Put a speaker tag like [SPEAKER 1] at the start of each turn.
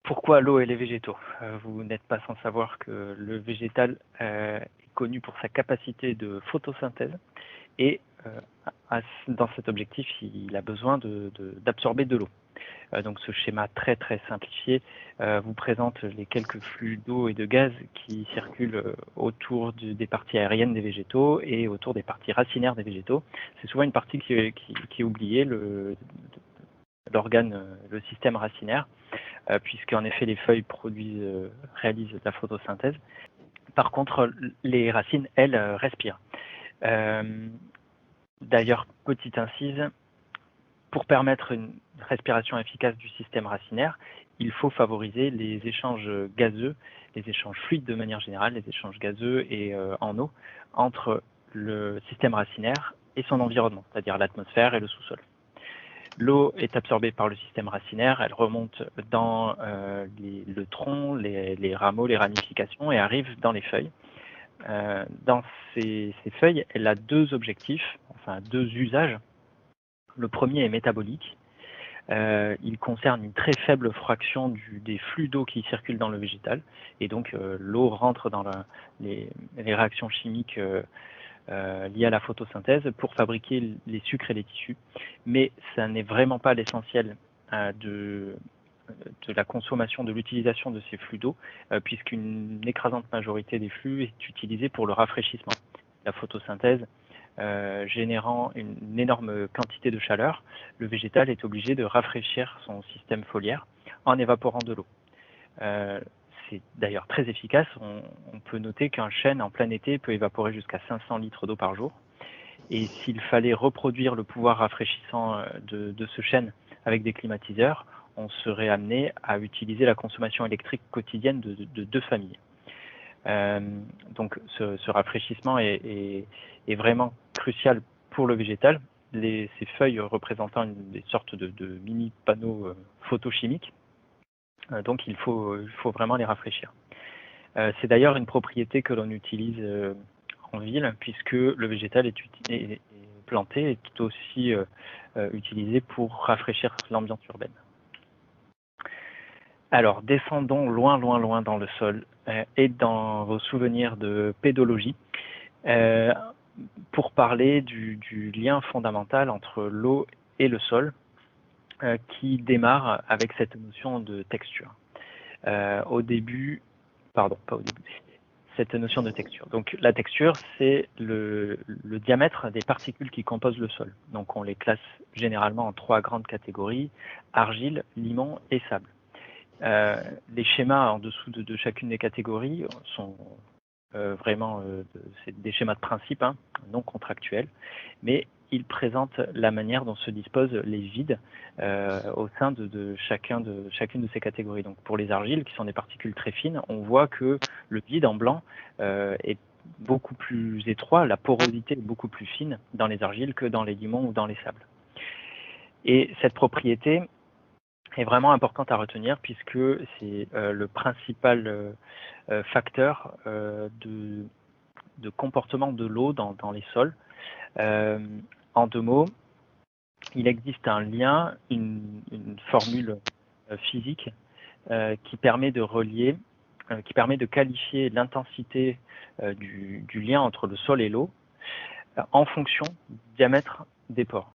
[SPEAKER 1] Pourquoi l'eau et les végétaux? Vous n'êtes pas sans savoir que le végétal est connu pour sa capacité de photosynthèse et dans cet objectif, il a besoin d'absorber de l'eau. Donc ce schéma très très simplifié vous présente les quelques flux d'eau et de gaz qui circulent autour des parties aériennes des végétaux et autour des parties racinaires des végétaux. C'est souvent une partie qui est oubliée, l'organe, le système racinaire, puisqu'en effet les feuilles réalisent de la photosynthèse. Par contre, les racines, elles, respirent. D'ailleurs, petite incise, pour permettre une respiration efficace du système racinaire, il faut favoriser les échanges gazeux, les échanges fluides de manière générale, les échanges gazeux et en eau, entre le système racinaire et son environnement, c'est-à-dire l'atmosphère et le sous-sol. L'eau est absorbée par le système racinaire, elle remonte dans le tronc, les rameaux, les ramifications et arrive dans les feuilles. Dans ces feuilles, elle a deux objectifs, enfin deux usages. Le premier est métabolique. Il concerne une très faible fraction des flux d'eau qui circulent dans le végétal. Et donc, l'eau rentre dans les réactions chimiques liées à la photosynthèse pour fabriquer les sucres et les tissus. Mais ça n'est vraiment pas l'essentiel de la consommation, de l'utilisation de ces flux d'eau, puisqu'une écrasante majorité des flux est utilisée pour le rafraîchissement. La photosynthèse générant une énorme quantité de chaleur, le végétal est obligé de rafraîchir son système foliaire en évaporant de l'eau. C'est d'ailleurs très efficace. On peut noter qu'un chêne en plein été peut évaporer jusqu'à 500 litres d'eau par jour. Et s'il fallait reproduire le pouvoir rafraîchissant de ce chêne avec des climatiseurs, on serait amené à utiliser la consommation électrique quotidienne de 2 familles. Donc ce rafraîchissement est vraiment crucial pour le végétal, ces feuilles représentant des sortes de mini panneaux photochimiques, donc il faut vraiment les rafraîchir. C'est d'ailleurs une propriété que l'on utilise en ville, puisque le végétal est planté et tout aussi utilisé pour rafraîchir l'ambiance urbaine. Alors, descendons loin dans le sol et dans vos souvenirs de pédologie pour parler du lien fondamental entre l'eau et le sol qui démarre avec cette notion de texture. Cette notion de texture. Donc, la texture, c'est le diamètre des particules qui composent le sol. Donc, on les classe généralement en 3 grandes catégories, argile, limon et sable. Les schémas en dessous de chacune des catégories sont vraiment des schémas de principe, non contractuels, mais ils présentent la manière dont se disposent les vides au sein de chacune de ces catégories. Donc pour les argiles, qui sont des particules très fines, on voit que le vide en blanc est beaucoup plus étroit, la porosité est beaucoup plus fine dans les argiles que dans les limons ou dans les sables. Et cette propriété est vraiment importante à retenir puisque c'est le principal facteur de comportement de l'eau dans les sols. En 2 mots, il existe un lien, une formule physique qui permet de relier, qui permet de qualifier l'intensité du lien entre le sol et l'eau en fonction du diamètre des pores.